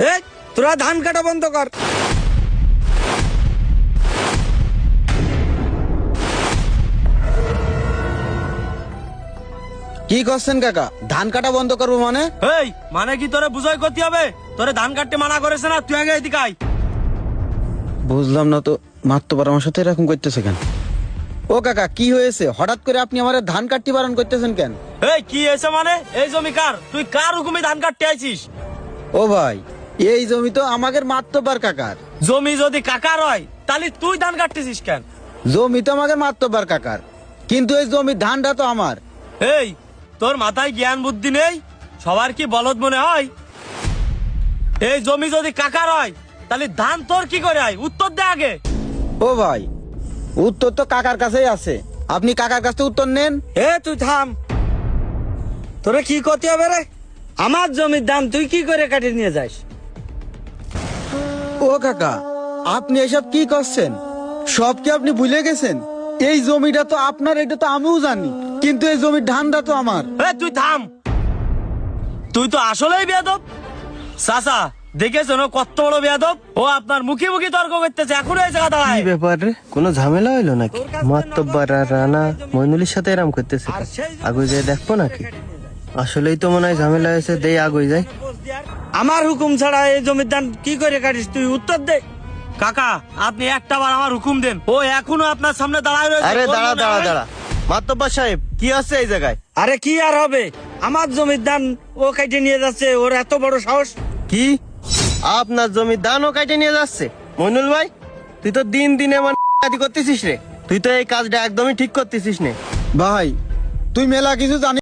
তোরা ধান কাটা বন্ধ কর। কি করছেন কাকা? ধান কাটা বন্ধ করবো মানে? এই মানে কি তোরে বুঝাই করতে হবে? তোরে ধান কাটতে মানা করেছে না? তুই আগে এদিকে আয়। বুঝলাম না তো, মাত্র আমার সাথে এরকম করতেছে কেন? ও কাকা, কি হয়েছে? হঠাৎ করে আপনি আমার ধান কাটতে বারণ করতেছেন কেন? এই কি এসে মানে? এই জমি কার? তুই কার হুকুমে ধান কাটতে আইছিস? ও ভাই, এই জমি তো আমাদের মাত্রবার কাকার। জমি যদি কাকার হয় তাহলে তুই ধান কাটতেছিস কেন? জমি তো আমাদের মাত্রবার কাকার, কিন্তু এই জমির ধানটা তো আমার। এই তোর মাথায় জ্ঞান বুদ্ধি নেই? সবার কি বলদ মনে হয়? এই জমি যদি কাকার হয় তাহলে ধান তোর কি করে হয়? উত্তর দে আগে। ও ভাই, উত্তর তো কাকার কাছেই আছে, আপনি কাকার কাছে উত্তর নেন। তুই থাম। তোরে কি করতে হবে রে? আমার জমির ধান তুই কি করে কাটিয়ে নিয়ে যাস? ও কাকা, আপনি এসব কি করছেন? সব কি আপনি ভুলে গেছেন? এই জমিটা তো আপনার, এটা তো আমিও জানি, কিন্তু এই জমির ধানটা তো আমার। তুই থাম। তুই তো আসলেই বেয়াদব। চাচা দেখেছো না কত বড় বেয়াদব? ও আপনার মুখে মুখে তর্ক করতেছে, এখন এই জায়গা কি দাঁড়ায়। ব্যাপার রে? কোনো ঝামেলা হইলো নাকি? মাত্তব্বার আর রানা মইনুলের সাথে এরাম করতেছে কেন? আগুই যায় দেখবো নাকি? আসলেই তো মনে হয় ঝামেলা হয়েছে, দেই আগুই যায়। আমার হুকুম ছাড়া এই জমির ধান কি করে কাটিস? তুই উত্তর দে। কাকা আপনি একটা বার আমার হুকুম দেন। ও এখনো আপনার সামনে দাঁড়ায় রয়েছে। আরে ওর দাঁড়া মনে দাঁড়া হয়- দাঁড়া, মাত্তব্বার সাহেব কি আছে এই জায়গায়? আরে কি আর হবে? আমার জমির ধান ও কাটে নিয়ে যাচ্ছে, ওর এত বড় সাহস। কি আপনার জমির ধানও কাটে নিয়ে যাচ্ছে? মইনুল ভাই, তুই তো দিন দিন এমন করতেছিস রে, তুই তো এই কাজটা একদমই ঠিক করতেছিস নে। ভাই, তুই মেলা কিছু জানিস